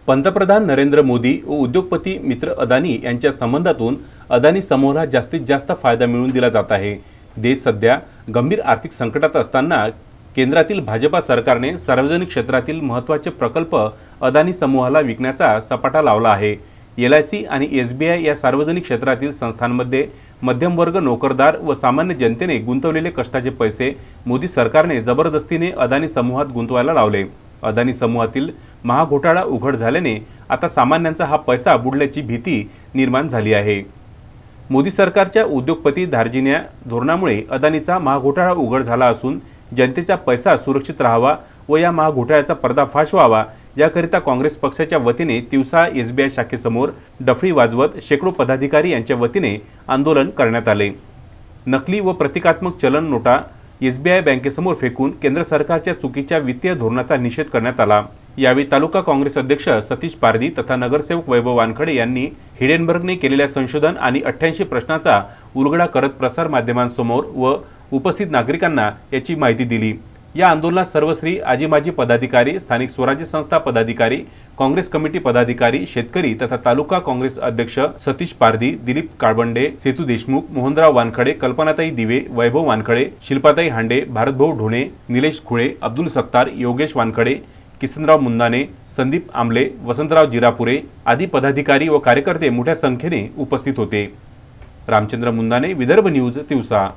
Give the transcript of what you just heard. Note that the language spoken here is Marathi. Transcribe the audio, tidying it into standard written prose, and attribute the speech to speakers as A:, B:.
A: पंतप्रधान नरेंद्र मोदी व उद्योगपती मित्र अदानी यांच्या संबंधातून अदानी समूहाला जास्तीत जास्त फायदा मिळवून दिला जात आहे। देश सध्या गंभीर आर्थिक संकटात असताना केंद्रातील भाजपा सरकारने सार्वजनिक क्षेत्रातील महत्त्वाचे प्रकल्प अदानी समूहाला विकण्याचा सपाटा लावला आहे। LIC आणि SBI या सार्वजनिक क्षेत्रातील संस्थांमध्ये मध्यमवर्ग, नोकरदार व सामान्य जनतेने गुंतवलेले कष्टाचे पैसे मोदी सरकारने जबरदस्तीने अदानी समूहात गुंतवायला लावले। अदानी समूहातील महाघोटाळा उघड झाल्याने आता सामान्यांचा हा पैसा बुडल्याची भीती निर्माण झाली आहे। मोदी सरकारच्या उद्योगपती धार्जिण्या धोरणामुळे अदानीचा महाघोटाळा उघड झाला असून जनतेचा पैसा सुरक्षित राहावा व या महाघोटाळ्याचा पर्दाफाश व्हावा याकरिता काँग्रेस पक्षाच्या वतीने तिवसा SBI शाखेसमोर डफळी वाजवत शेकडो पदाधिकारी यांच्या वतीने आंदोलन करण्यात आले। नकली व प्रतिकात्मक चलन नोटा SBI बँकेसमोर फेकून केंद्र सरकारच्या चुकीच्या वित्तीय धोरणाचा निषेध करण्यात आला। यावेळी तालुका काँग्रेस अध्यक्ष सतीश पारधी तथा नगरसेवक वैभव वानखडे यांनी हिडेनबर्गने केलेल्या संशोधन आणि 88 प्रश्नाचा उलगडा करत प्रसार माध्यमांसमोर व उपस्थित नागरिकांना याची माहिती दिली। या आंदोलनात सर्वश्री आजी माजी पदाधिकारी, स्थानिक स्वराज्य संस्था पदाधिकारी, काँग्रेस कमिटी पदाधिकारी, शेतकरी तथा तालुका काँग्रेस अध्यक्ष सतीश पारधी, दिलीप काळबंडे, सेतू देशमुख, मोहनराव वानखडे, कल्पनाताई दिवे, वैभव वानखडे, शिल्पाताई हांडे, भारतभाऊ ढोणे, निलेश खुळे, अब्दुल सत्तार, योगेश वानखडे, किसनराव मुंदाने, संदीप आमले, वसंतराव जिरापुरे आदी पदाधिकारी व कार्यकर्ते मोठ्या संख्येने उपस्थित होते। रामचंद्र मुंदाने, विदर्भ न्यूज, तिवसा।